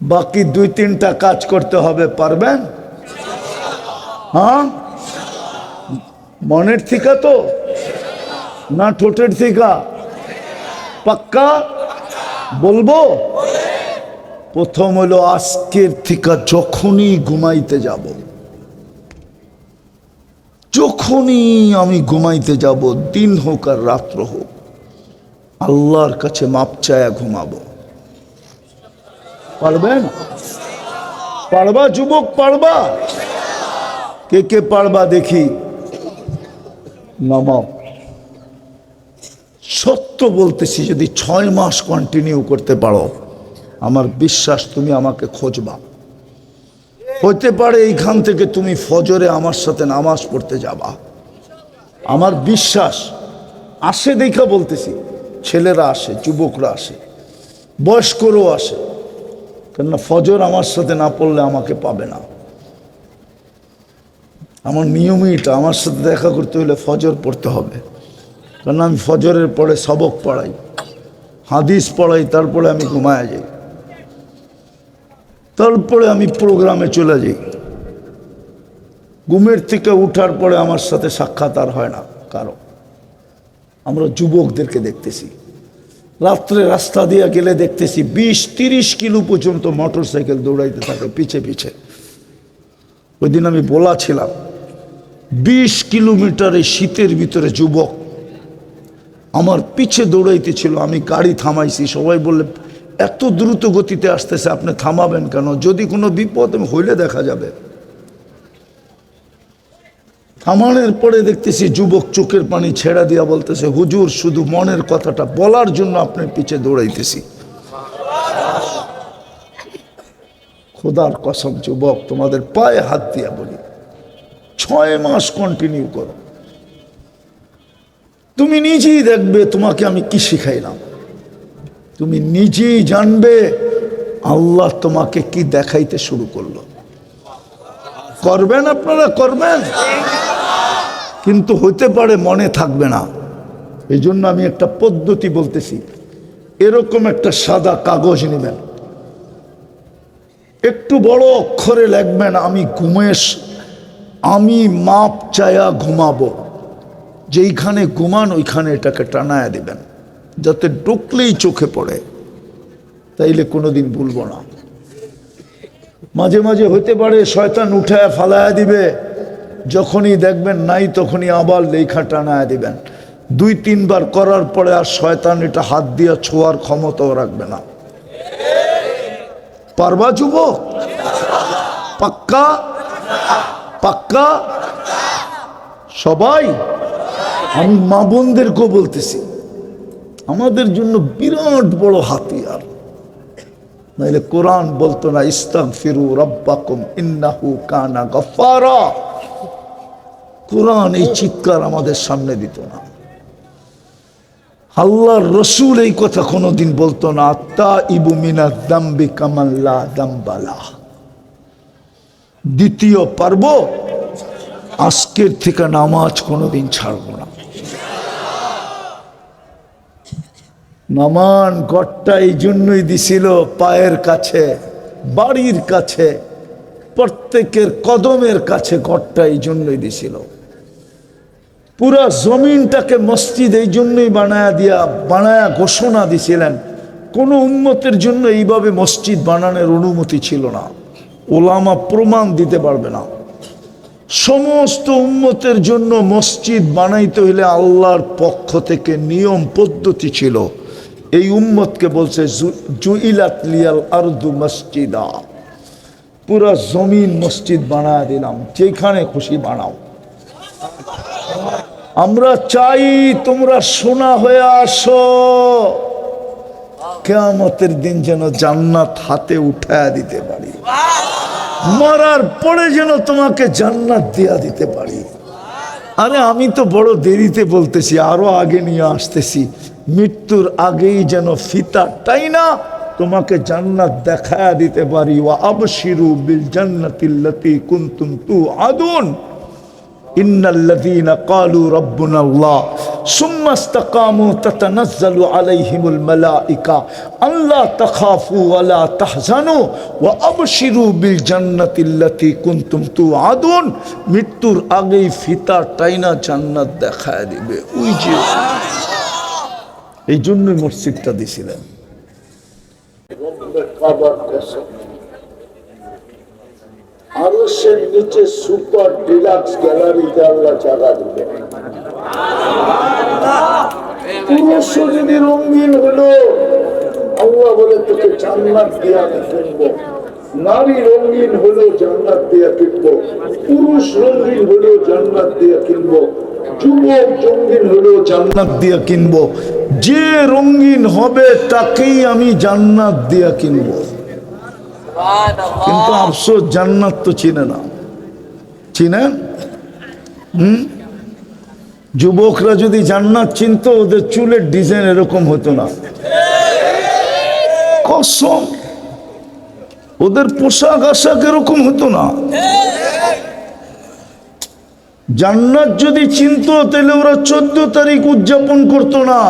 বাকি 2-3টা কাজ করতে হবে, পারবেন? হ্যাঁ, মনের থিকা তো না ঠোঁটের থিকা? পাক্কা বলবো? প্রথম হলো আজকের থিকা যখনই ঘুমাইতে যাব, যখনই আমি ঘুমাইতে যাব, দিন হোক আর রাত্র হোক, আল্লাহর কাছে মাপ চায়া ঘুমাবো। পারবেন? পারবা যুবক, পারবা? কে কে পারবা দেখি, নামাও। সত্য বলতেছি, যদি 6 মাস কন্টিনিউ করতে পারো, আমার বিশ্বাস তুমি আমাকে খুঁজবা। হতে পারে এইখান থেকে তুমি ফজরে আমার সাথে নামাজ পড়তে যাবা, আমার বিশ্বাস। আসে দেখা বলতেছি, ছেলেরা আসে, যুবকরা আসে, বয়স্করও আসে, কেননা ফজর আমার সাথে না পড়লে আমাকে পাবে না। আমার নিয়মই এটা, আমার সাথে দেখা করতে হলে ফজর পড়তে হবে, কারণ আমি ফজরের পরে সবক পড়াই, হাদিস পড়াই, তারপরে আমি ঘুমায় যাই, তারপরে আমি প্রোগ্রামে চলে যাই। ঘুমের থেকে উঠার পরে আমার সাথে সাক্ষাৎ আর হয় না কারো। আমরা যুবকদেরকে দেখতেছি, রাত্রে রাস্তা দিয়ে গেলে দেখতেছি 20-30 কিলো পর্যন্ত মোটর সাইকেল দৌড়াইতে থাকে পিছে পিছে। ওই দিন আমি বলেছিলাম 20 কিলোমিটারে শীতের ভিতরে যুবক আমার পিছে দৌড়াইতেছিল, আমি গাড়ি থামাইছি। সবাই বললে এত দ্রুত গতিতে আসতেছে, আপনি থামাবেন কেন? যদি কোনো বিপদ হইলে দেখা যাবে। থামানোর পরে দেখতেছি যুবক চোখের পানি ছেড়া দিয়া বলতেছে, হুজুর শুধু মনের কথাটা বলার জন্য আপনার পিছে দৌড়াইতেছি। খোদার কসম যুবক, তোমাদের পায়ে হাত দিয়া বলি, 6 মাস কন্টিনিউ করো, তুমি নিজেই দেখবে তোমাকে আমি কি শিখাইলাম। তুমি নিজেই জানবে আল্লাহ তোমাকে কি দেখাইতে শুরু করলো। করবেন আপনারা? করবেন? কিন্তু হতে পারে মনে থাকবে না। এই জন্য আমি একটা পদ্ধতি বলতেছি, এরকম একটা সাদা কাগজ নেবেন, একটু বড় অক্ষরে লিখবেন, আমি মাপ চায়া ঘুমাবো। যেইখানে ঘুমান ওইখানে এটাকে টানায়া দিবেন, যাতে ঢুকলেই চোখে পড়ে, তাইলে কোনোদিন ভুলবো না। মাঝে মাঝে হতে পারে শয়তান উঠায় ফালায়া দিবে, যখনই দেখবেন নাই তখনই আবার লেখা টানায়া দিবেন। 2-3 বার করার পরে আর শয়তান এটা হাত দিয়া ছোঁয়ার ক্ষমতাও রাখবে না। পারবা যুবক? পাক্কা? পাক্কা? সবাই? আমি মা বোনদেরকেও বলতেছি, আমাদের জন্য বিরাট বড় হাতিয়ার। নাইলে কোরআন বলতো না, ইস্তাগফিরু রাব্বাকুম ইন্নাহু কানা গফফারা। কোরআন এই চিৎকার আমাদের সামনে দিত না, আল্লাহর রসুল এই কথা কোনোদিন বলতো না, তাইবু মিনাজ যামবি কামান লা যামবা লাহ। দ্বিতীয়, পারবো? আজকের থেকে নামাজ কোনোদিন ছাড়বো না। নামান ঘরটা এই জন্যই দিছিল পায়ের কাছে, বাড়ির কাছে, প্রত্যেকের কদমের কাছে ঘরটা এই জন্যই দিছিল। পুরা জমিনটাকে মসজিদ এই জন্যই বানায়া ঘোষণা দিছিলেন। কোন উম্মতের জন্য এইভাবে মসজিদ বানানোর অনুমতি ছিল না, ওলামা প্রমাণ দিতে পারবে না। সমস্ত উম্মতের জন্য মসজিদ বানাইতে হইলে আল্লাহর পক্ষ থেকে নিয়ম পদ্ধতি ছিল। এই উম্মতকে বলছে জুইলাত লিয়াল আরদু মসজিদা, পুরা জমিন মসজিদ বানায় দিলাম, যেখানে খুশি বানাও। আমরা চাই তোমরা সোনা হয়ে আসো, কিয়ামতের দিন যেন জান্নাত হাতে উঠায়া দিতে পারি, মরার পরে যেন তোমাকে জান্নাত দিয়া দিতে পারি। আরে আমি তো বড় দেরিতে বলতেছি, আরো আগে নিয়ে আসতেছি। মৃত্যুর আগেই যেন ফিতাটাই না তোমাকে জান্নাত দেখায়া দিতে পারি। ওয়া আবশিরু বিল জান্নাতিল্লাতী কুনতুম তুআদুন। ইন্নাল্লাযীনা ক্বালু রাব্বুনাল্লাহ সুম্মা ইসতাকামু তাতানাজ্জালু আলাইহিমুল মালায়েকা আল্লা তাখাফু ওয়া লা তাহজানু ওয়া আবশিরু বিল জান্নাতিল্লাতী কুনতুম তুআদুন। মৃত্যুর আগেই ফিতা টাইনা জান্নাত দেখায় দিবে। ওই যে এই জন্যই মসজিদটা দিছিলেন। আরশের নিচে সুপার ডিলাক্স গ্যালারিতে আল্লাহ জায়গা দিবে। পুরো শরীরে রঙিন হলো, আল্লাহ বলে তোকে জান্নাত দিয়ে আমি কিনবো। নারী রঙিন হলো, জান্নাত দিয়ে কিনবো। পুরুষ রঙিন হলো, জান্নাত দিয়ে কিনবো। যুবক রঙিন হলো, জান্নাত দিয়ে কিনবো। যে রঙিন হবে তাকেই আমি জান্নাত দিয়ে কিনবো। কিন্তু আফসোস জান্নাত তো চিনে না। চিনেন? যুবকরা যদি জান্নাত চিনতো ওদের চুলের ডিজাইন এরকম হতো না। কসম, ওদের পোশাক আশাক এরকম হতো না। জান্নাত যদি চিনতো তাহলে ওরা 14 তারিখ উদযাপন করতো না,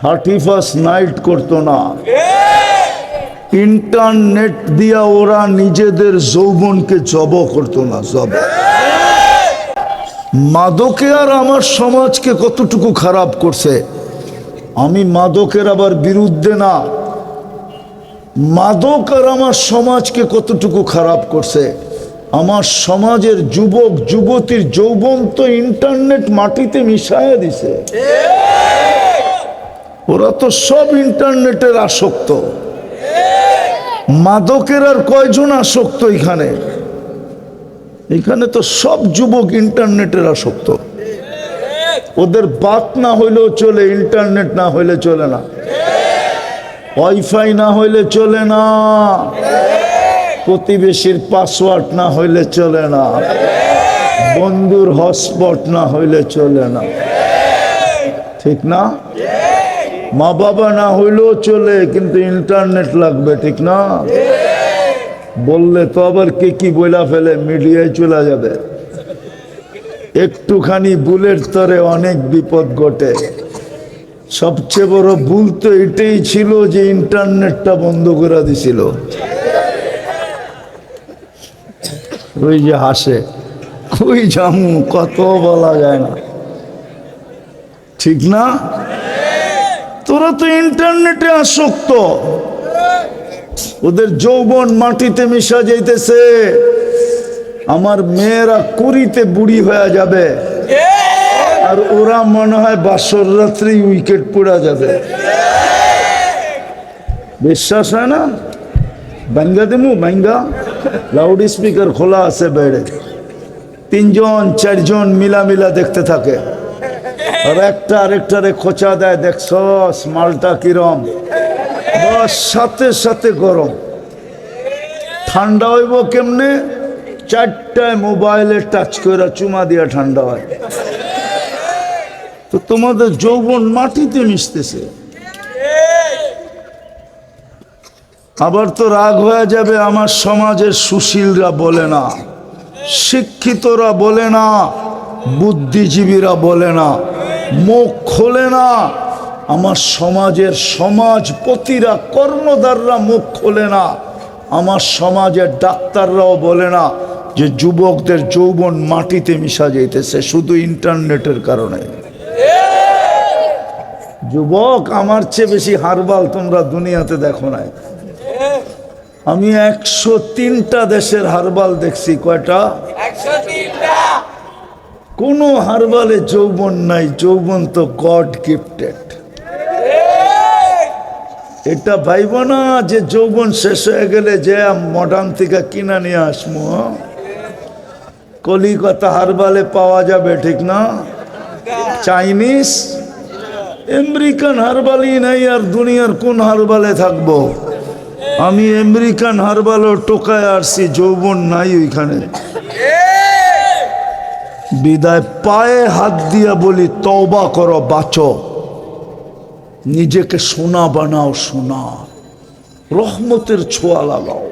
31st নাইট করতো না। ইন্টারনেট দিয়া ওরা নিজেদের যৌবনকে জব করতো না। জব মাদকে আর আমার সমাজকে কতটুকু খারাপ করছে। আমি মাদকের আবার বিরুদ্ধে না, মাদক আর আমার সমাজকে কতটুকু খারাপ করছে। আমার সমাজের যুবক যুবতীর যৌবন তো ইন্টারনেট মাটিতে মিশায়া দিছে। ওরা তো সব ইন্টারনেটের আসক্ত। মাদকের আর কয়জন আসক্ত এখানে? এখানে তো সব যুবক ইন্টারনেটের আসক্ত। ওদের বাত না হইলেও চলে, ইন্টারনেট না হইলে চলে না, ওয়াইফাই না হইলে চলে না, প্রতিবেশীর পাসওয়ার্ড না হইলে চলে না, বন্ধুর হটস্পট না হইলে চলে না। ঠিক না? মা বাবা না হইলেও চলে, কিন্তু ইন্টারনেট লাগবে। ঠিক না? বললে তো আবার কে কি বইলা ফেলে, মিডিয়ায় চলে যাবে। একটুখানি ভুলের তরে অনেক বিপদ ঘটে। সবচেয়ে বড় ভুল তো এটাই ছিল যে ইন্টারনেটটা বন্ধ করে দিছিল। ওই যে হাসে, ওই জামু, কত বলা যায় না। ঠিক না? তোরা তো ইন্টারনেটে আসক্ত। ওদের যৌবন মাটিতে মিশা যাইতেছে। আমার মেয়েরা কুড়িতে বুড়ি হয়ে যাবে, আর ওরা মনে হয় বাসর রাত্রি উইকেট পড়া যাবে। বিশ্বাস হয় না? ভাঙ্গা দেমু, ভাঙ্গা। লাউড স্পিকার খোলা আছে বেড়ে, 3 জন 4 জন মিলা দেখতে থাকে, আর একটা আরেকটারে খোঁচা দেয়, দেখছস মালটা কিরম। বস সাথে সাথে গরম। ঠান্ডা হইব কেমনে? 4টায় মোবাইলে টাচ করে চুমা দিয়া ঠান্ডা হয়। তো তোমাদের যৌবন মাটিতে মিশতেছে। আবার তো রাগ হয়ে যাবে, আমার সমাজের সুশীলরা বলে না, শিক্ষিতরা বলে না, বুদ্ধিজীবীরা বলে না, মুখ খোলে না। আমার সমাজের সমাজপতিরা, কর্ণধাররা মুখ খোলে না। আমার সমাজের ডাক্তাররাও বলে না যে যুবকদের যৌবন মাটিতে মিশা যাইতেছে শুধু ইন্টারনেটের কারণে। যুবক আমার চেয়ে বেশি হারবাল তোমরা দুনিয়াতে দেখো নাই। আমি 103টা দেশের হারবাল দেখছি। কয়টা? 103টা। কোনো হারবালে যৌবন নাই। যৌবন তো গড গিফটেড। এটা ভাইব না যে যৌবন শেষ হয়ে গেলে যে মডার্ন থেকে কিনা নিয়ে আসবো। কলিকাতা হারবালে পাওয়া যাবে, ঠিক না? চাইনিজ আমেরিকান হারবালই নাই, আর দুনিয়ার কোন হারবালে থাকবো? আমি আমেরিকান হারবালও টোকায় আসছি, যৌবন নাই ওইখানে। বিদায় পায়ে হাত দিয়া বলি, তওবা করো, বাঁচো, নিজেকে সোনা বানাও, সোনা, রহমতের ছোঁয়া লাগাও।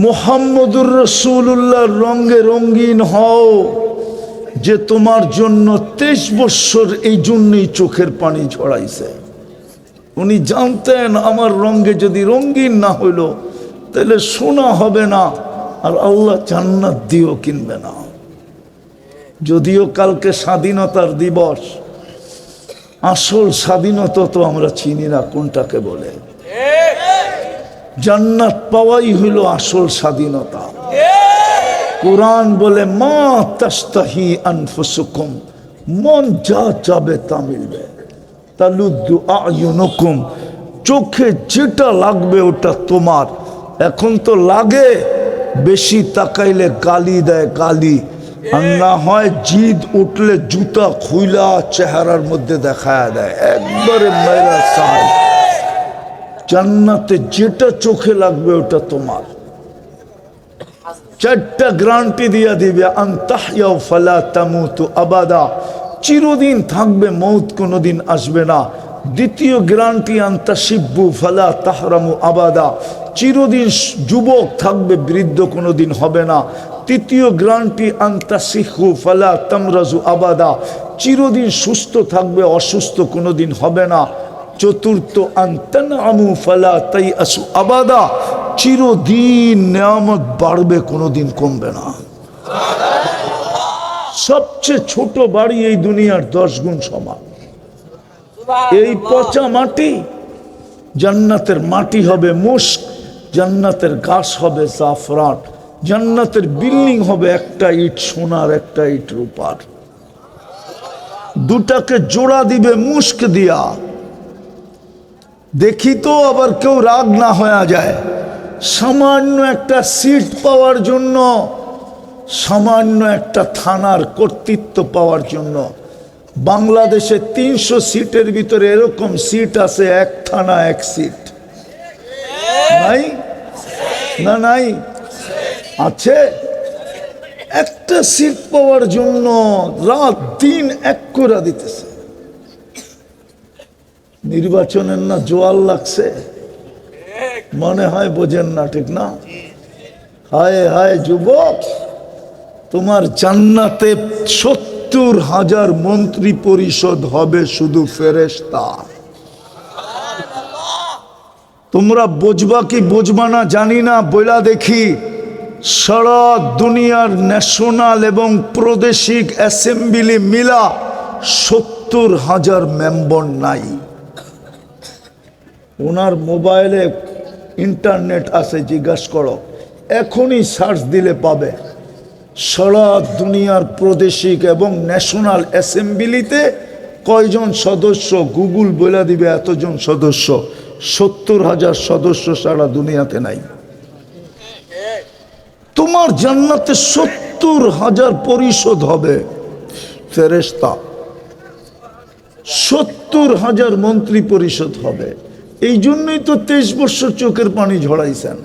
মুহাম্মদুর রাসূলুল্লাহর রঙে রঙিন হও, যে তোমার জন্য 23 বছর এই জন্যই চোখের পানি ঝরাইছে। উনি জানতেন আমার রঙে যদি রঙিন না হইল তাহলে সোনা হবে না, আর আল্লাহ জান্নাত দিয়েও কিনবে না। যদিও কালকে স্বাধীনতার দিবস, আসল স্বাধীনতা তো আমরা চিনি না কোনটাকে বলে। জান্নাত পাওয়াই হইল আসল স্বাধীনতা। কোরআন বলে মা তাস্তাহি আনফুসুকুম, মন যা চাবে তা মিলবে। তালুদ্দু আয়ুনুকুম, চোখে যেটা লাগবে ওটা তোমার। এখন তো লাগে, বেশি তাকাইলে গালি দেয় গালি, আর না হয় জিদ উঠলে জুতা খুইলা চেহারার মধ্যে দেখায় দেয়, একবারে মেরা সাই। জান্নাতে যেটা চোখে লাগবে ওটা তোমার। 4টা গ্যারান্টি দিয়া দিবে, আনতাহইয়া ফালা তামুতু আবাদা, চিরদিন থাকবে, মৌত কোনোদিন আসবে না। দ্বিতীয় গ্যারান্টি আনতাশিব্বু ফালা তাহরামু আবাদা, চিরদিন যুবক থাকবে, বৃদ্ধ কোনোদিন হবে না। তৃতীয় গ্যারান্টি আনতাসিহু ফালা তামরাজু আবাদা, চিরদিন সুস্থ থাকবে, অসুস্থ কোনোদিন হবে না। চতুর্থ আনতানআমু ফালা তাইআসু আবাদা, চিরদিন নিয়ামত বাড়বে, কোনোদিন কমবে না। সবচেয়ে ছোট বাড়ি এই দুনিয়ার 10 গুণ সমান। এই পচা মাটি, জান্নাতের মাটি হবে মুস্ক, জান্নাতের গাছ হবে জাফরান, জান্নাতের বিল্ডিং হবে একটা ইট সোনার, একটা ইট রূপার। দুটাকে জোড়া দিবে মুস্ক দিয়া। দেখি তো আবার কেউ রাগ না হয়ে যায়, সামান্য একটা সিট পাওয়ার জন্য, সামান্য একটা থানার কর্তৃত্ব পাওয়ার জন্য। বাংলাদেশে 300 সিটের ভিতরে এরকম সিট আছে, এক থানা এক সিট নাই না? নাই, আছে। একটা সিট পাওয়ার জন্য রাত দিন এক করে দিতেছে। নির্বাচনের না জোয়ার লাগছে, মনে হয় বোঝেন না, ঠিক না? হায় হায় যুবক, তোমার জান্নাতে 70,000 মন্ত্রী পরিষদ হবে, শুধু ফেরেশতা। তোমরা বুঝবা কি বুঝবা না জানি না, বইলা দেখি। সারা দুনিয়ার ন্যাশনাল এবং প্রাদেশিক অ্যাসেম্বলি মিলা 70,000 মেম্বার নাই। ওনার মোবাইলে ইন্টারনেট আছে, জিজ্ঞাসা করো, এখনই সার্চ দিলে পাবে। সারা দুনিয়ার প্রাদেশিক এবং ন্যাশনাল অ্যাসেম্বলিতে কয়জন সদস্য, গুগল বলে দিবে এতজন সদস্য। 70,000 সদস্য সারা দুনিয়াতে নাই। তোমার জান্নাতে 70,000 পরিষদ হবে ফেরেশতা, 70,000 মন্ত্রী পরিষদ হবে। এই জন্যই তো 23 বছর চোখের পানি ঝরাইছেন,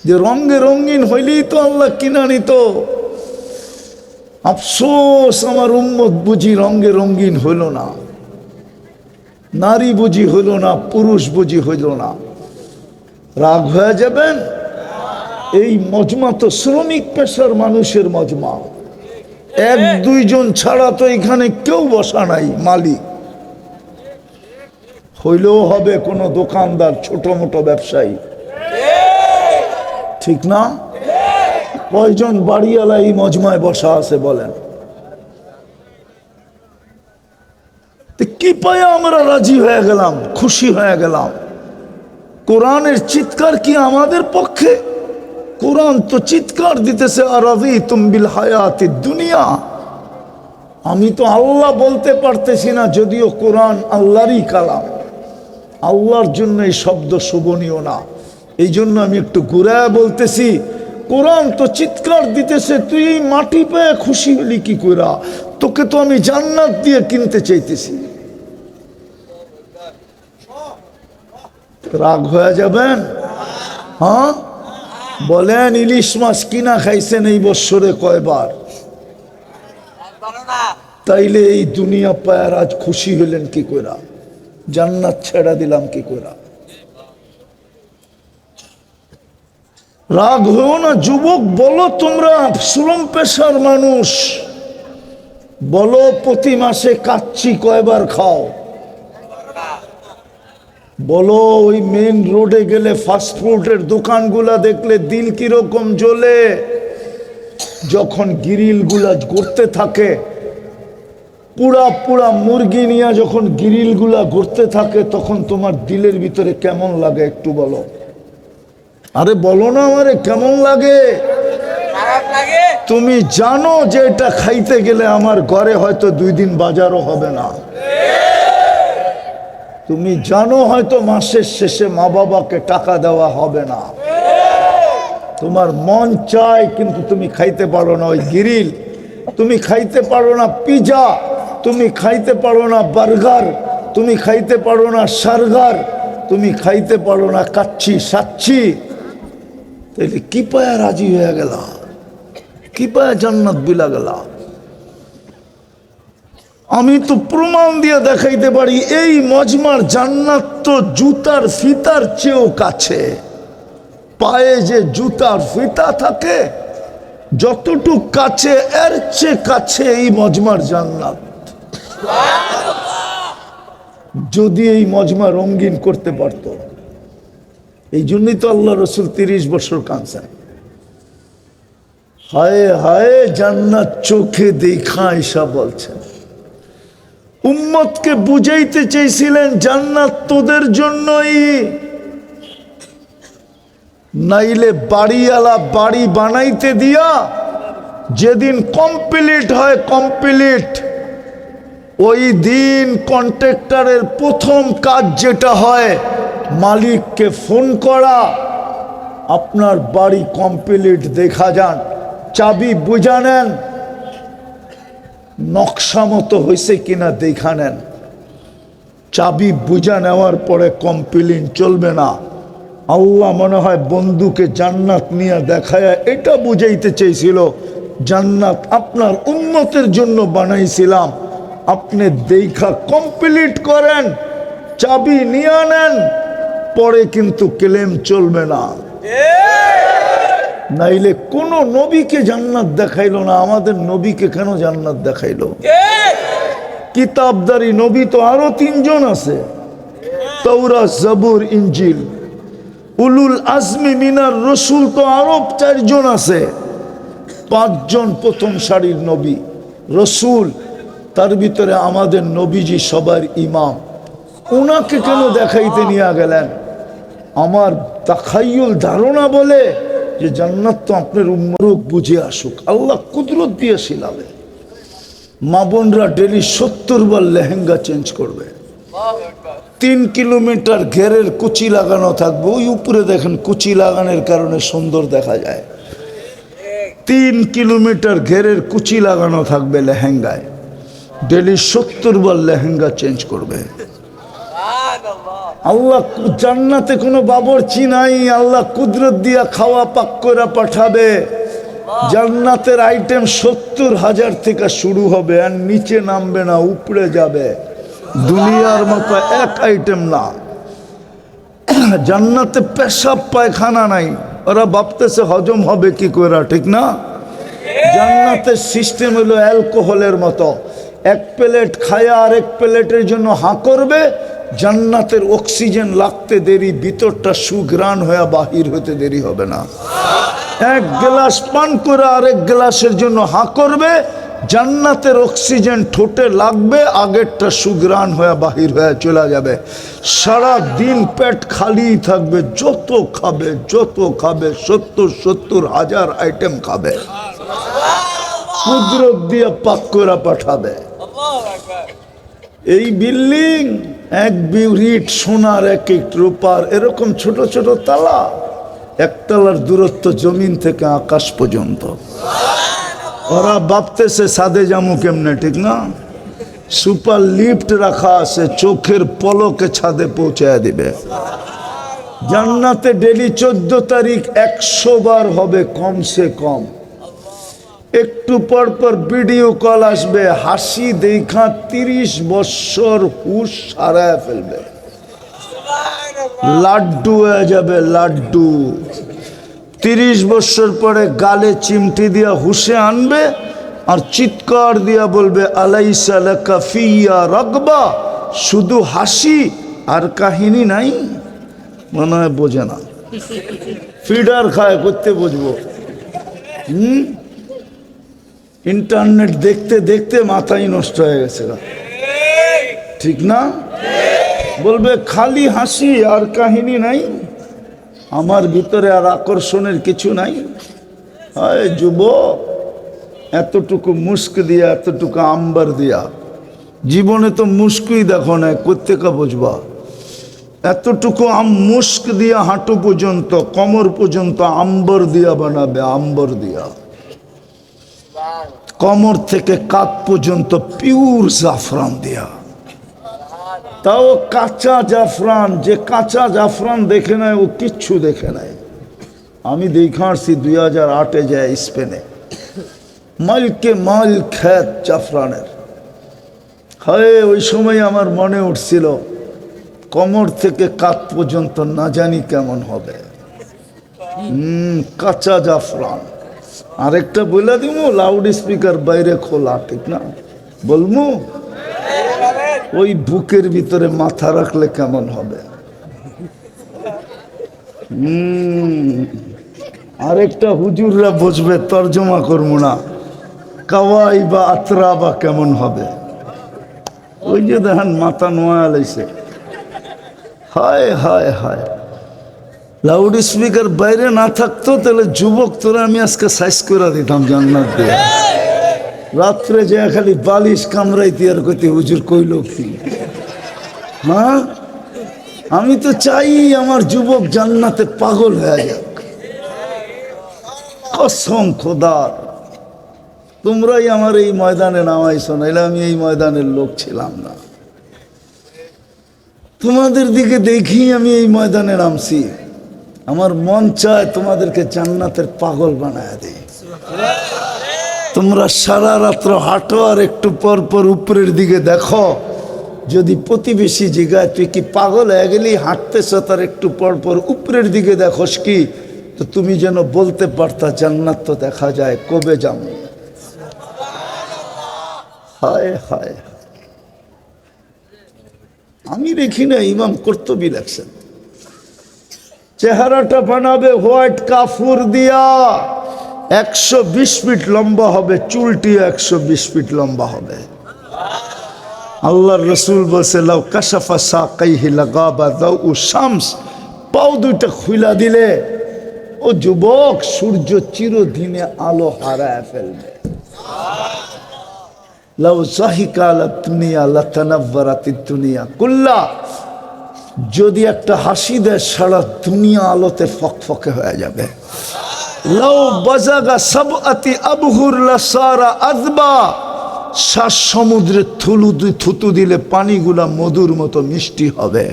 যে রঙে রঙিন হইলেই তো আল্লাহ কিনা নিত। আফসোস, আমার উম্মত বুঝি রঙে রঙিন হইল না, নারী বুঝি হইল না, পুরুষ বুঝি হইল না। রাগ হয়ে যাবেন? এই মজমা তো শ্রমিক পেশার মানুষের মজমা, 1-2 জন ছাড়া তো এখানে কেউ বসা নাই। মালিক হইলেও হবে কোনো দোকানদার, ছোট মোটো ব্যবসায়ী, ঠিক না? কয়জন বাড়িওয়ালা এই মজমায় বসা আছে বলেন? কি পায় আমরা রাজি হয়ে গেলাম, খুশি হয়ে গেলাম? কোরআনের চিৎকার কি আমাদের পক্ষে? কোরআন তো চিৎকার দিতেছে, আরাযীতুম বিল হায়াতিদ দুনিয়া। আমি তো আল্লাহ বলতে পারতেছি না, যদিও কোরআন আল্লাহরই কালাম। আল্লাহর জন্য এই শব্দ শোভনীয় না, এই জন্য আমি একটু ঘুরায় বলতেছি। কোরআন তো চিৎকার দিতেছে, তুই এই মাটি পেয়ে খুশি হলি কি কইরা? তোকে তো আমি জান্নাত দিয়ে কিনতে চাইতেছি। রাগ হয়ে যাবেন? হ্যাঁ বলেন, ইলিশ মাছ কিনা খাইছেন এই বৎসরে কয়বার? তাইলে এই দুনিয়া পায়ার আজ খুশি হইলেন কি কইরা? জান্নাত ছেড়া দিলাম কি কইরা? রাগ হও না যুবক, বলো তোমরা শ্রম পেশার মানুষ, বলো প্রতি মাসে কাচ্চি কয়বার খাও? বলো ওই মেন রোডে গেলে ফাস্টফুডের দোকানগুলা দেখলে দিল কিরকম জ্বলে? যখন গ্রিলগুলা ঘুরতে থাকে, পুরা পুরা মুরগি নিয়ে যখন গ্রিলগুলা ঘুরতে থাকে, তখন তোমার দিলের ভিতরে কেমন লাগে একটু বলো। আরে বলো না আমারে কেমন লাগে? তুমি জানো যে এটা খাইতে গেলে আমার ঘরে হয়তো 2 দিন বাজারও হবে না। তুমি জানো হয়তো মাসের শেষে মা বাবাকে টাকা দেওয়া হবে না। তোমার মন চায় কিন্তু তুমি খাইতে পারো না ওই গ্রিল, তুমি খাইতে পারো না পিজা, তুমি খাইতে পারো না বার্গার, তুমি খাইতে পারো না সার্গার, তুমি খাইতে পারো না কাচ্চি সাচ্ছি। তাইলে কি পায়া রাজি হয়ে গেল? কি পায়া জান্নাত বিলা গেল? আমি তো প্রমাণ দিয়ে দেখাইতে পারি, এই মজমার জান্নাত তো জুতার ফিতার চেয়েও কাছে। পায়ে যে জুতার ফিতা থাকে যতটুক কাছে, এর চেয়ে কাছে এই মজমার জান্নাত। যদি এই মজমা রঙিন করতে পারত। এই জন্যই তো আল্লাহ রসুল 30 বছর কাঁদছেন। হায় হায় জান্নাত চোখে দেখা ঈশা বলছেন। উম্মতকে বুঝাইতে চেয়েছিলেন জান্নাত তোদের জন্যই, নাইলে বাড়িওয়ালা বাড়ি বানাইতে দিয়া যেদিন কমপ্লিট হয়, কমপ্লিট ওই দিন কন্ট্রাক্টরের প্রথম কাজ যেটা হয়, মালিককে ফোন করা, আপনার বাড়ি কমপ্লিট দেখা যান, চাবি বুঝা নেন, নকশা মতো হয়েছে কিনা দেখা নেন। চাবি বুঝা নেওয়ার পরে কমপ্লেন চলবে না। আল্লাহ মনে হয় বন্ধুকে জান্নাত নিয়ে দেখায় এটা বুঝাইতে চেয়েছিল, জান্নাত আপনার উম্মতের জন্য বানাইছিলাম, আপনি দেখা কমপ্লিট করেন, চাবি নিয়ে নেন, পরে কিন্তু ক্লেম চলবে না। নাইলে কোন নবীকে জান্নাত দেখাইলো না, আমাদের নবীকে কেন জান্নাত দেখাইলো? কিতাবদারি নবী তো আরো 3 জন আছে, তাওরাত জবুর ইনজিল। উলুল আজমি মিনার রসুল তো আরো 4 জন আছে, 5 জন প্রথম সারির নবী রসুল, তার ভিতরে আমাদের নবীজি সবার ইমাম। ওনাকে কেন দেখাইতে নিয়ে গেলেন? আমার তাখাইয়ুল ধারণা বলে যে জান্নাত তো আপনার উম্মত বুঝে আসুক, আল্লাহ কুদরত দিয়ে শিলাবে। মা বোনরা ডেলি 70 বার লেহেঙ্গা চেঞ্জ করবে, 3 কিলোমিটার ঘেরের কুচি লাগানো থাকবে, ওই উপরে দেখেন কুচি লাগানোর কারণে সুন্দর দেখা যায়। 3 কিলোমিটার ঘেরের কুচি লাগানো থাকবে লেহেঙ্গায়, ডেলি 70 বার লেহেঙ্গা চেঞ্জ করবে। আল্লাহ জান্নাতে কোনো বাবরচি নাই, আল্লাহ কুদরত দিয়া খাওয়া পাক করে পাঠাবে। জান্নাতের আইটেম 70,000 থেকে শুরু হবে, আর নিচে নামবে না, উপরে যাবে। দুনিয়ার মতো এক আইটেম না। জান্নাতে পেশাব পায়খানা নাই, ওরা ভাবতেছে হজম হবে কি করে, ঠিক না? জান্নাতের সিস্টেম হলো অ্যালকোহলের মতো, 1 প্লেট খায়া আর 1 প্লেটের জন্য হাঁ করবে। জান্নাতের অক্সিজেন লাগতে দেরি, ভিতরটা সুঘ্রাণ হয়ে বাহির হতে দেরি হবে না। 1 গ্লাস পান করে আরেক গ্লাসের জন্য হাঁ করবে, জান্নাতের অক্সিজেন ঠোঁটে লাগবে, আগেরটা সুঘ্রাণ হয়ে বাহির হয়ে চলে যাবে। সারা দিন পেট খালি থাকবে, যত খাবে যত খাবে, 70 হাজার আইটেম খাবে, কুদরত দিয়ে পাক করে পাঠাবে। এই বিল্ডিং 1 বিউরিট সোনার, 1 রূপার, এরকম ছোট ছোট তালা, 1 তালার দূরত্ব জমিন থেকে আকাশ পর্যন্ত। ওরা ভাবতেছে ছাদে যামু কেমনে, ঠিক না? সুপার লিফট রাখা আছে, চোখের পলকে ছাদে পৌঁছায় দিবে। জান্নাতে ডেলি 14 তারিখ 100 বার হবে কমসে কম। একটু পর পর ভিডিও কল আসবে, হাসি দেখা 30 বছর হুশ হারায় ফেলবে, লাড্ডু হয়ে যাবে লাড্ডু। 30 বছর পরে গালে চিমটি দিয়া হুশে আনবে আর চিৎকার দিয়া বলবে আলাইসা লাকা ফিয়া রাগবা, শুধু হাসি আর কাহিনী নাই। মনে হয় বোঝে না, ফিডার খায়, করতে বুঝবো। ইন্টারনেট দেখতে দেখতে মাথাই নষ্ট হয়ে গেছে, ঠিক না? বলবে খালি হাসি আর কাহিনী নাই, আমার ভিতরে আর আকর্ষণের কিছু নাই। হয় যুবক, এতটুকু মুস্ক দিয়া, এতটুকু আম্বার দিয়া, জীবনে তো মুস্কই দেখো না, কোত্থেকে বুঝবা? এতটুকু মুস্ক দিয়া হাঁটু পর্যন্ত, কোমর পর্যন্ত আম্বর দিয়া বানাবে, আম্বর দিয়া। কোমর থেকে কাঁধ পর্যন্ত পিওর জাফরান দিয়া, তাও কাঁচা জাফরান। যে কাঁচা জাফরান দেখে নেয় ও কিচ্ছু দেখে নেয়। আমি দেখে আসছি 2008-এ যায় স্পেনে, মাইলকে মাইল খ্যাত জাফরানের। হয় ওই সময় আমার মনে উঠছিল কোমর থেকে কাঁধ পর্যন্ত না জানি কেমন হবে। কাঁচা জাফরান। আরেকটা বলে দিব, লাউড স্পিকার বাইরে খোলা, ঠিক না? বলবো ওই বুকের ভিতরে মাথা রাখলে কেমন হবে। আরেকটা হুজুররা বুঝবে, তর্জমা করবো না। কাওয়াই বা আতরা বা কেমন হবে। ওই যে দেখেন মাথা নোয়া লাইছে। হায় হায় হায়, লাউড স্পিকার বাইরে না থাকতো তাহলে যুবক তোরা আমি আজকে সাইজ করে দিতাম জান্নাত দিয়ে। রাত্রে যে খালি বালিশ কামড়াইতে আর কইতে হুজুর কইল কি? হ্যাঁ, আমি তো চাই আমার যুবক জান্নাতে পাগল হয়ে যাক। কসম খোদার, তোমরাই আমার এই ময়দানে নামাইছো, নাইলে আমি এই ময়দানের লোক ছিলাম না। তোমাদের দিকে দেখি আমি এই ময়দানে নামছি। আমার মন চায় তোমাদেরকে জান্নাতের পাগল বানায় দেই। তোমরা সারা রাত্র হাঁটো আর একটু পর পর উপরের দিকে দেখো। যদি প্রতিবেশী জিগায় তুই কি পাগল হয়ে গেলি, হাঁটতেছ, তার একটু পর পর উপরের দিকে দেখোস কি, তো তুমি যেন বলতে পারতা জান্নাত তো দেখা যায়, কবে যাম। হায় হায়, আমি দেখি না, ইমাম কর্তবী লেখছেন চেহারাটা বানাবে হোয়াইট কাফুর দিয়া, 120 ফিট লম্বা হবে, চুলটি 120 ফিট লম্বা হবে। আল্লাহর রসুল বলছে লাউ কাশাফা সাকাইহি লাগাবা দাউ শামস, পাও দুইটা খুইলা দিলে ও যুবক সূর্য চিরদিনে আলো হারায় ফেলবে। লাউ যাহিকা আলাত-দুনিয়া লাতানাওয়ারাতিদ দুনিয়া কুল্লা, যদি একটা হাসি দেয় সারা দুনিয়া আলোতে ফকফকে হয়ে যাবে। লাউ বাজাগা সাবআতি আবহুর লাসারা আযবা, 7 সমুদ্রে থুতু দিলে পানিগুলা মধুর মতো মিষ্টি হবে।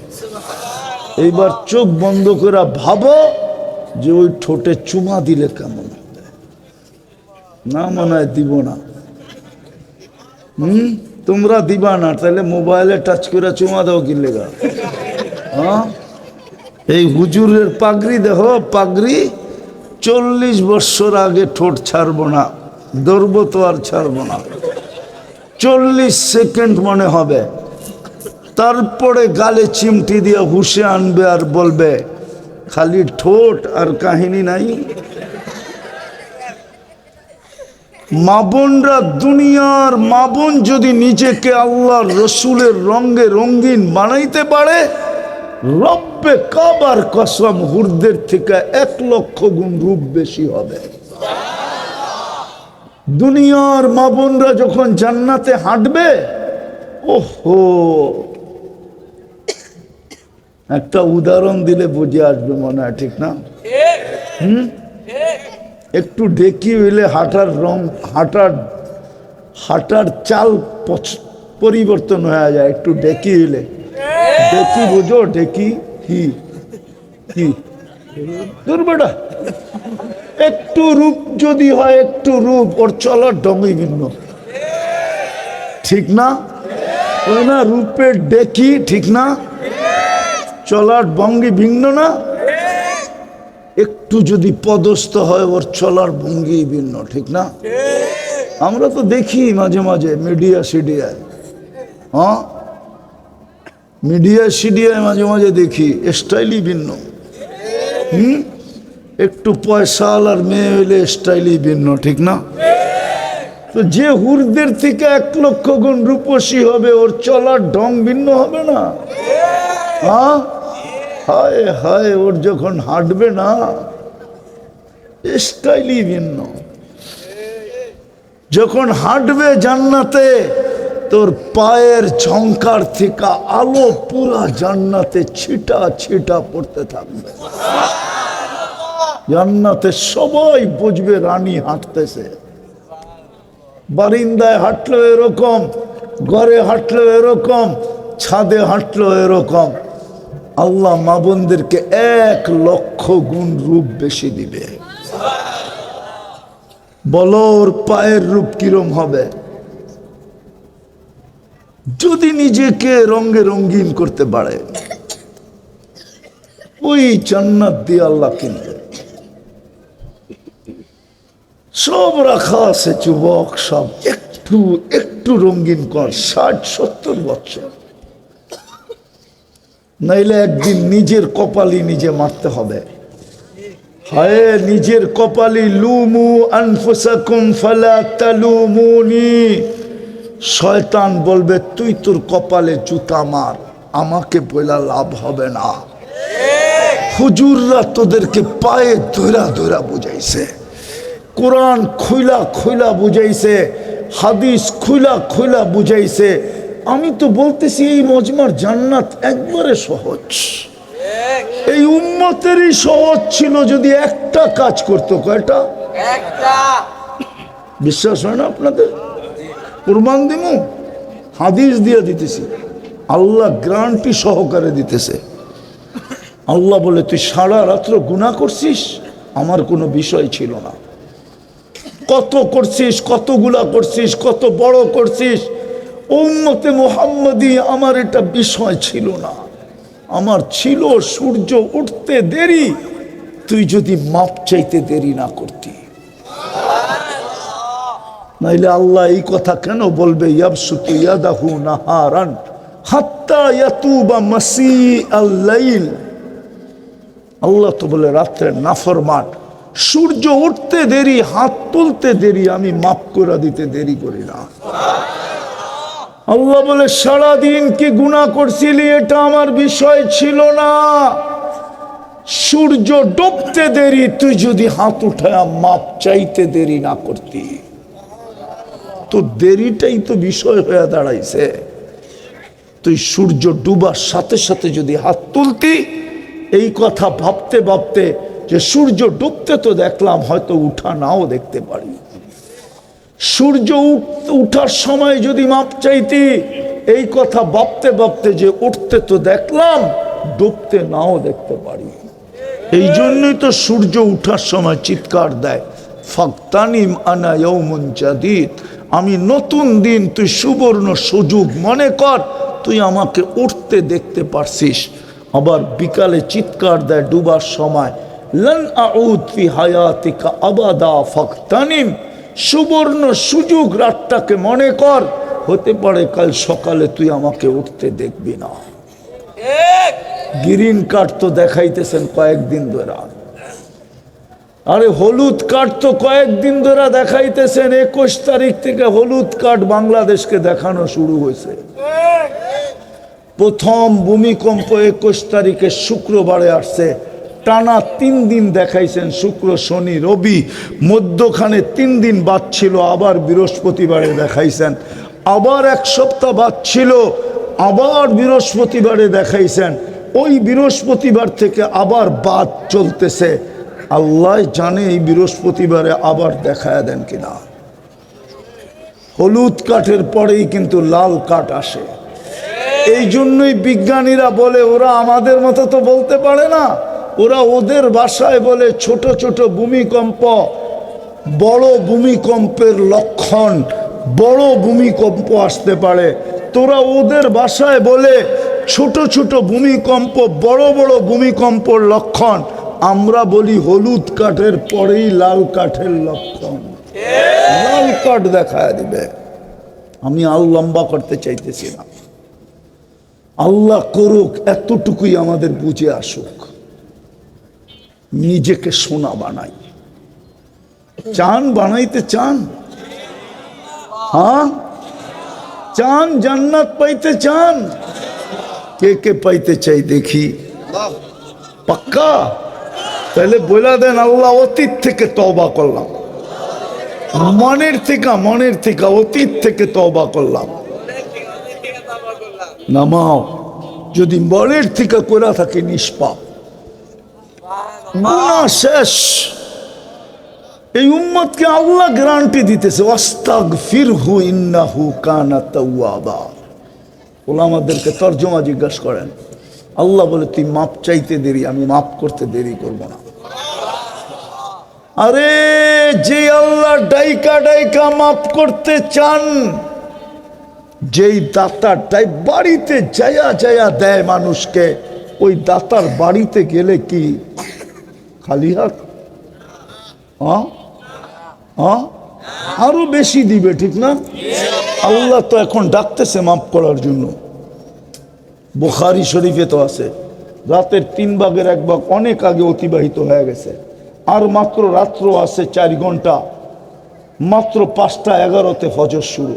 এইবার চোখ বন্ধ করে ভাবো যে ওই ঠোঁটে চুমা দিলে কেমন হবে। না মনে হয় দিব না। তোমরা দিবা না, তাহলে মোবাইলে টাচ করে চুমা দাও কি লেগা? হ্যাঁ, এই হুজুরের পাগড়ি দেখো, পাগড়ি 40 বছর আগে ঠোঁট ছাড়বো না, ধরবো তো আর ছাড়বো না, 40 সেকেন্ড মনে হবে, তারপরে গালে চিমটি দিয়ে হুশে আনবে আর বলবে খালি ঠোঁট আর কাহিনী নাই। মা বোনরা, দুনিয়ার মা বোন যদি নিজেকে আল্লাহর রসুলের রঙে রঙিন বানাইতে পারে, রব্বে কাবার কসম হুরদের থেকে 1 লক্ষ গুণ রূপ বেশি হবে। দুনিয়ার মা বোনরা যখন জান্নাতে হাঁটবে, ওহো, একটা উদাহরণ দিলে বুঝে আসবে মনে হয়, ঠিক না? একটু ডেকি হইলে হাঁটার রং, হাঁটার চাল পরিবর্তন হয়ে যায়। একটু ডেকি হইলে, ডেকি বুঝো, ডেকি কি কি দূর বেটা, একটু রূপ যদি হয়, একটু রূপ, ওর চলার ঢঙ্গই ভিন্ন, ঠিক না? ওই না রূপের ডেকি, ঠিক না? চলার ভঙ্গি ভিন্ন না? একটু যদি পদস্থ হয় ওর চলার ভঙ্গি ভিন্ন, ঠিক না? আমরা তো দেখি মাঝে মাঝে মিডিয়া সিডিয়ায়, হ্যাঁ মিডিয়া সিডিয়ায় মাঝে মাঝে দেখি স্টাইলই ভিন্ন। একটু পয়সাওয়ালার মেয়ে হইলে স্টাইলই ভিন্ন, ঠিক না? তো যে হুরদের থেকে 1,00,000 গুণ রূপসী হবে ওর চলার ঢং ভিন্ন হবে না? হ্যাঁ, হায় হায়, ওর যখন হাঁটবে না স্টাইলই ভিন্ন। যখন হাঁটবে জান্নাতে তোর পায়ের ঝংকার থেকে আলো পুরা জান্নাতে ছিটা ছিটা পড়তে থাকবে। জান্নাতে সবাই বুঝবে রানী হাঁটতেছে। বারিন্দায় হাঁটলো এরকম, ঘরে হাঁটলো এরকম, ছাদে হাঁটলো এরকম। আল্লাহ মা বোনদেরকে 1,00,000 গুণ রূপ বেশি দিবে। বলো ওর পায়ের রূপ কিরম হবে? যদি নিজেকে রঙে রঙিন করতে পারে ওই জান্নাত দিয়ে আল্লাহ কিনবে। সব রাখা আছে যুবক, সব একটু একটু রঙিন কর। 60-70 বছর, নাইলে একদিন নিজের কপালই নিজে মারতে হবে। হায় নিজের কপালই, লুমু আনফুসাকুম ফালা তালুমুনি। শয়তান বলবে তুই তোর কপালে জুতা মার, আমাকে বলা লাভ হবে না। হুজুররা তোদেরকে পায়ে ধরা ধরা বুঝাইছে, কোরআন খুইলা খুইলা বুঝাইছে, হাদিস খুইলা খুইলা বুঝাইছে। আমি তো বলতেছি এই মজমার জান্নাত একবারে সহজ। এই উম্মতেরই সহজ ছিল যদি একটা কাজ করতো। কয়টা? একটা। বিশ্বাস হয় না আপনাদের? কুরবান দিমু, হাদিস দিয়ে দিতেছি, আল্লাহ গ্যারান্টি সহকারে দিতেছে। আল্লাহ বলে তুই সারা রাত্র গুনাহ করছিস, আমার কোনো বিষয় ছিল না। কত করছিস, কতগুলা করছিস, কত বড় করছিস, উম্মতে মুহাম্মাদি আমার এটা বিষয় ছিল না। আমার ছিল সূর্য উঠতে দেরি, তুই যদি মাপ চাইতে দেরি না করতি। নাইলে আল্লাহ এই কথা কেন বলবে ইয়াবসুতু ইয়াদাহু নাহারান হাত্তা ইয়াতুবা মাসিআল লাইল। আল্লাহ তো বলে রাত্রে নাফরমান, সূর্য উঠতে দেরি, হাত তুলতে দেরি, আমি মাফ করে দিতে দেরি করি না। আল্লাহ বলে সারাদিন কি গুনাহ করছিলি এটা আমার বিষয় ছিল না। সূর্য ডুবতে দেরি, তুই যদি হাত উঠায় মাপ চাইতে দেরি না করতি, তো দেরিটাই তো বিষয় হয়ে দাঁড়াইছে। তুই সূর্য ডুবার সাথে সাথে যদি হাত তুলতি, এই কথা ভাবতে ভাবতে যে সূর্য ডুবতে তো দেখলাম, হয়তো উঠা নাও দেখতে পারি। সূর্য উঠার সময় যদি মাপ চাইতি, এই কথা ভাবতে ভাবতে যে উঠতে তো দেখলাম, ডুবতে নাও দেখতে পারি। এই জন্যই তো সূর্য উঠার সময় চিৎকার দেয়, ফাকতানিম আনা ইয়াউমুন জাদীদ, আমি নতুন দিন, তুই সুবর্ণ সুযোগ মনে কর, তুই আমাকে উঠতে দেখতে পারছিস। আবার বিকালে চিৎকার দেয় ডুবার সময়, লান আউদ ফি হায়াতিকা আবাদা ফাকতানিম, সুবর্ণ সুযোগ রাতটাকে মনে কর, হতে পারে কাল সকালে তুই আমাকে উঠতে দেখবি না। গ্রিন কার্ড তো দেখাইতেছেন কয়েকদিন ধরে, আরে হলুদ কার্ড তো কয়েকদিন ধরে দেখাইতেছেন। 21 তারিখ থেকে হলুদ কার্ড বাংলাদেশকে দেখানো শুরু হয়েছে। প্রথম ভূমিকম্প 21 তারিখে শুক্রবারে আসছে, টানা 3 দিন দেখাইছেন, শুক্র শনি রবি, মধ্যখানে 3 দিন বাদ ছিল, আবার বৃহস্পতিবারে দেখাইছেন, আবার 1 সপ্তাহ বাদ ছিল, আবার বৃহস্পতিবারে দেখাইছেন, ওই বৃহস্পতিবার থেকে আবার বাদ চলতেছে। আল্লাহ জানে এই বৃহস্পতিবারে আবার দেখায় দেন কিনা। হলুদ কাঠের পরেই কিন্তু লাল কাঠ আসে। এই জন্যই বিজ্ঞানীরা বলে, ওরা আমাদের মতো তো বলতে পারে না, ওরা ওদের ভাষায় বলে ছোট ছোট ভূমিকম্প বড় ভূমিকম্পের লক্ষণ, বড় ভূমিকম্প আসতে পারে। তোরা ওদের ভাষায় বলে ছোট ছোট ভূমিকম্প বড় বড় ভূমিকম্পর লক্ষণ। আমরা বলি হলুদ কাঠের পরেই লাল কাঠের লক্ষণ, লাল কাঠ দেখায় দিবে। আমি আর লম্বা করতে চাইতেছি না, আল্লাহ করুক এতটুকুই আমাদের বুঝে আসুক। নিজেকে সোনা বানাই, চান বানাইতে চান? হ্যাঁ চান? জান্নাত পাইতে চান? কে কে পাইতে চাই দেখি? পাক্কা? তাহলে বলে দেন, আল্লাহ অতীত থেকে তওবা করলাম, মনের থেকে অতীত থেকে তওবা করলাম। নামাও, যদি মনের থেকে করে থাকে নিষ্পাপ, গুনাহ শেষ। এই উম্মতকে আল্লাহ গ্যারান্টি দিতেছে, ওয়াস্তাগফিরহু ইন্নাহু কানা তাওয়াবা। ওলামাদেরকে তরজমা জিজ্ঞাসা করেন, আল্লাহ বলে তুই মাপ চাইতে দেরি, আমি মাপ করতে দেরি করব না। আরে যে আল্লাহ ডাইকা ডাইকা মাপ করতে চান, যেই দাতারটাই বাড়িতে যায়া যায়া দেয় মানুষকে, ওই দাতার বাড়িতে গেলে কি খালি হাত? আরো বেশি দিবে, ঠিক না? আল্লাহ তো এখন ডাকতেছে মাফ করার জন্য। বুখারী শরীফে তো আছে, রাতের 3 ভাগের 1 ভাগ অনেক আগে অতিবাহিত হয়ে গেছে, আর মাত্র রাত্র আছে 4 ঘন্টা, মাত্র 5টা 11তে ফজর শুরু,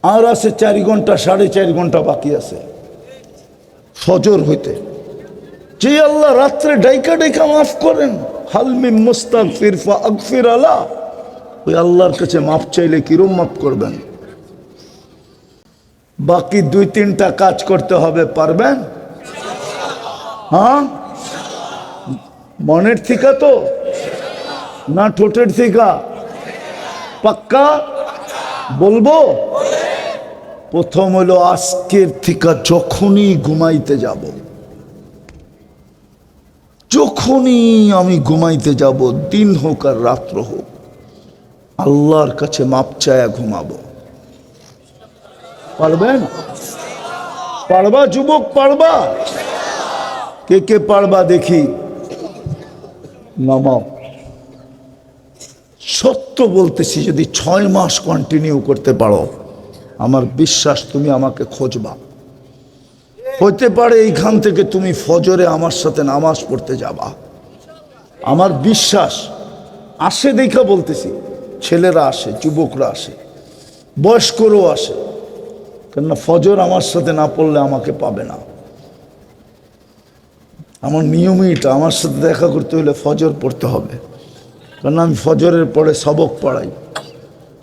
আর আছে 4 ঘন্টা 4.5 ঘন্টা বাকি আছে ফজর হইতে। যে আল্লাহ রাত্রে ডাইকা ডাইকা মাফ করেন, হাল মিন মুস্তাগফির ফাগফির আলা, ওই আল্লাহর কাছে মাফ চাইলে কিরম মাফ করবেন? বাকি 2-3টা কাজ করতে হবে, পারবেন? হ্যাঁ, মনের থিকা তো না ঠোঁটের থিকা? পাক্কা বলবো? প্রথম হলো আজকের থিকা যখনই ঘুমাইতে যাব, যখনই আমি ঘুমাইতে যাব, দিন হোক আর রাত্র হোক, আল্লাহর কাছে মাপ চায়া ঘুমাবো। পারবেন? পারবা যুবক? পারবা? কে কে পারবা দেখি? নামাও। সত্য বলতেছি, যদি 6 মাস কন্টিনিউ করতে পারো, আমার বিশ্বাস তুমি আমাকে খুঁজবা। হইতে পারে এইখান থেকে তুমি ফজরে আমার সাথে নামাজ পড়তে যাবা, আমার বিশ্বাস। আসে দেখা বলতেছি, ছেলেরা আসে, যুবকরা আসে, বয়স্করাও আসে, কেননা ফজর আমার সাথে না পড়লে আমাকে পাবে না। আমার নিয়মই এটা, আমার সাথে দেখা করতে হলে ফজর পড়তে হবে, কারণ আমি ফজরের পরে সবক পড়াই,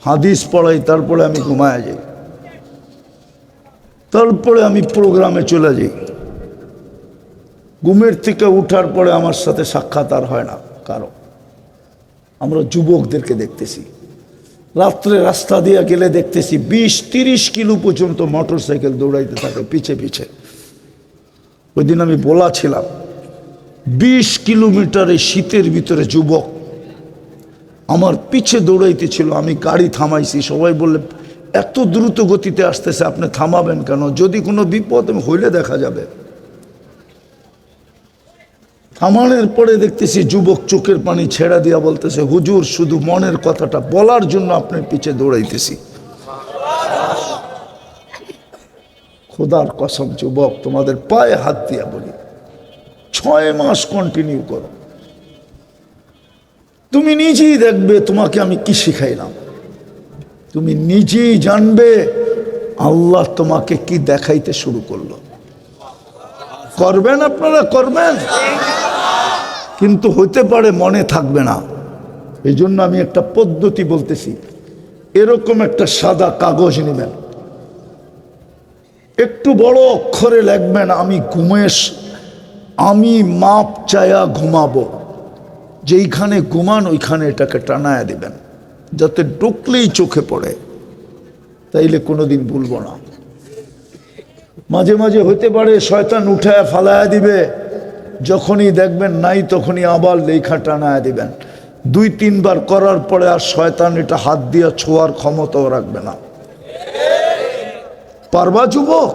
হাদিস পড়াই, তারপরে আমি ঘুমায় যাই, তারপরে আমি প্রোগ্রামে চলে যাই। ঘুমের থেকে উঠার পরে আমার সাথে সাক্ষাৎ আর হয় না কারো। আমরা যুবকদেরকে দেখতেছি, রাত্রে রাস্তা দিয়ে গেলে দেখতেছি 20-30 কিলো পর্যন্ত মোটর সাইকেল দৌড়াইতে থাকে পিছে পিছে। ওই দিন আমি বলেছিলাম, 20 কিলোমিটারে শীতের ভিতরে যুবক আমার পিছে দৌড়াইতেছিল, আমি গাড়ি থামাইছি। সবাই বললে এত দ্রুত গতিতে আসতেছে, আপনি থামাবেন কেন? যদি কোনো বিপদ হইলে দেখা যাবে। থামানোর পরে দেখতেছি যুবক চোখের পানি ছেড়া দিয়া বলতেছে, হুজুর শুধু মনের কথাটা বলার জন্য আপনার পিছে দৌড়াইতেছি। খোদার কসম যুবক, তোমাদের পায়ে হাত দিয়া বলি, 6 মাস কন্টিনিউ করো, তুমি নিজেই দেখবে তোমাকে আমি কি শিখাইলাম। তুমি নিজেই জানবে আল্লাহ তোমাকে কি দেখাইতে শুরু করলো। করবেন? আপনারা করবেন? কিন্তু হতে পারে মনে থাকবে না। এই জন্য আমি একটা পদ্ধতি বলতেছি, এরকম একটা সাদা কাগজ নেবেন, একটু বড় অক্ষরে লিখবেন, আমি মাপ চায়া ঘুমাবো। যেইখানে ঘুমান ওইখানে এটাকে টানায়া দিবেন, যাতে ঢুকলেই চোখে পড়ে, তাইলে কোনোদিন ভুলবো না। মাঝে মাঝে হতে পারে শয়তান উঠায় ফালায়া দিবে, যখনই দেখবেন নাই তখনই আবার লেখা টানায়া দিবেন। 2-3 বার করার পরে আর শয়তান এটা হাত দিয়া ছোঁয়ার ক্ষমতাও রাখবে না। পারবা যুবক?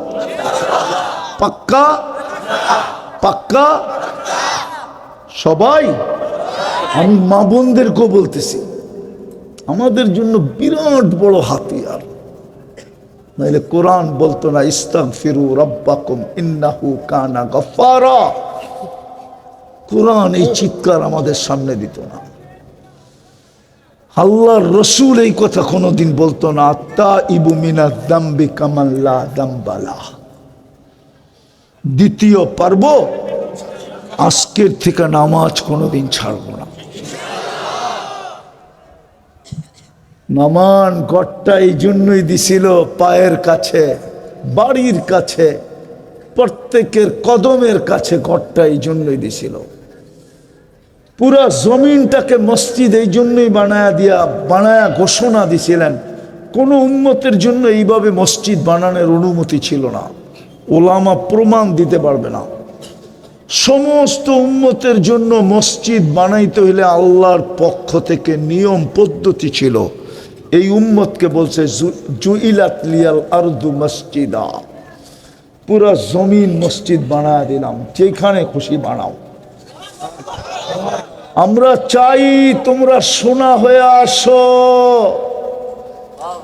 পাক্কা? পাক্কা? সবাই, আমি মা বোনদেরকেও বলতেছি, আমাদের জন্য বিরাট বড় হাতিয়ার। নাইলে কোরআন বলতো না ইস্তাগফিরু রাব্বাকুম ইন্নাহু কানা গফফারা। কোরআন এই চিৎকার আমাদের সামনে দিত না। আল্লাহর রসুল এই কথা কোনোদিন বলতো না তাইবু মিনাজ যামবি কামান লা যামবালা। দ্বিতীয় পারব, আজকের থেকে নামাজ কোনোদিন ছাড়বো না। নামান ঘরটা এই জন্যই দিছিল পায়ের কাছে, বাড়ির কাছে, প্রত্যেকের কদমের কাছে ঘরটা এই জন্যই দিছিল। পুরা জমিনটাকে মসজিদ এই জন্যই বানায়া ঘোষণা দিছিলেন। কোন উম্মতের জন্য এইভাবে মসজিদ বানানোর অনুমতি ছিল না, ওলামা প্রমাণ দিতে পারবে না। সমস্ত উম্মতের জন্য মসজিদ বানাইতে হইলে আল্লাহর পক্ষ থেকে নিয়ম পদ্ধতি ছিল। এই উম্মতকে বলছে জুইলাত লিয়াল আরদু মসজিদা, পুরা জমিন মসজিদ বানায় দিলাম, যেখানে খুশি বানাও। আমরা চাই তোমরা সোনা হয়ে আসো,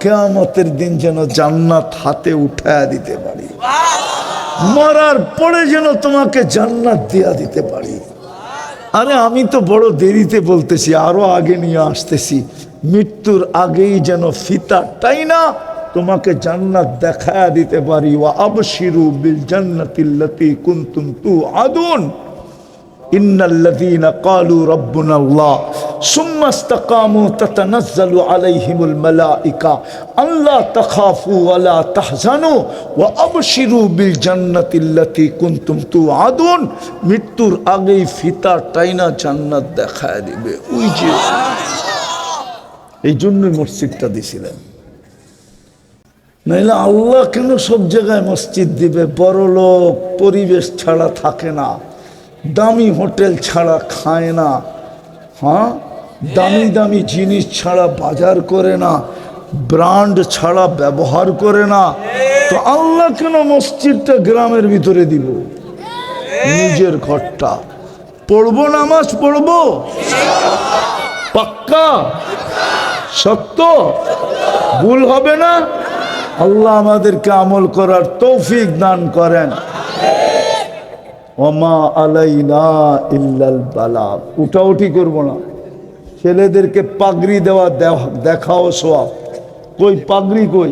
কিয়ামতের দিন যেন জান্নাত হাতে উঠায়া দিতে পারি, মরার পরে যেন তোমাকে জান্নাত দিয়া দিতে পারি। আরে আমি তো বড় দেরিতে বলতেছি, আরো আগে নিয়ে আসতেছি। মৃত্যুর আগেই যেন ফিতা টাইনা তোমাকে জান্নাত দেখায়া দিতে পারি। ওয়া আবশিরু বিল জান্নাতিল্লাতী কুনতুম তুআদুন ইন্নাল্লাযীনা ক্বালু রাব্বুনাল্লাহ সুম্মা ইসতাকামু তাতানাজ্জালু আলাইহিমুল মালায়েকা আল্লা তাখাফু ওয়া লা তাহজানু ওয়া আবশিরু বিল জান্নাতিল্লাতী কুনতুম তুআদুন। মৃত্যুর আগেই ফিতা টাইনা জান্নাত দেখায় দিবে। ওই যে এই জন্যই মসজিদটা দিছিলেন। নাইলে আল্লাহ কেন সব জায়গায় মসজিদ দিবে? বড় লোক পরিবেশ ছাড়া থাকে না, দামি হোটেল ছাড়া খায় না, হ্যাঁ, দামি দামি জিনিস ছাড়া বাজার করে না, ব্র্যান্ড ছাড়া ব্যবহার করে না। তো আল্লাহ কেন মসজিদটা গ্রামের ভিতরে দিব? নিজের ঘরটা পড়বো, নামাজ পড়বো, পাক্কা সত্য, ভুল হবে না। আল্লাহ আমাদেরকে আমল করার তৌফিক দান করেন। ওমা আলাইনা ইল্লাল বালাগ। উঠাউঠি করবো না। ছেলেদেরকে পাগড়ি দেওয়া দেখাও সওয়াব। কই পাগড়ি কই?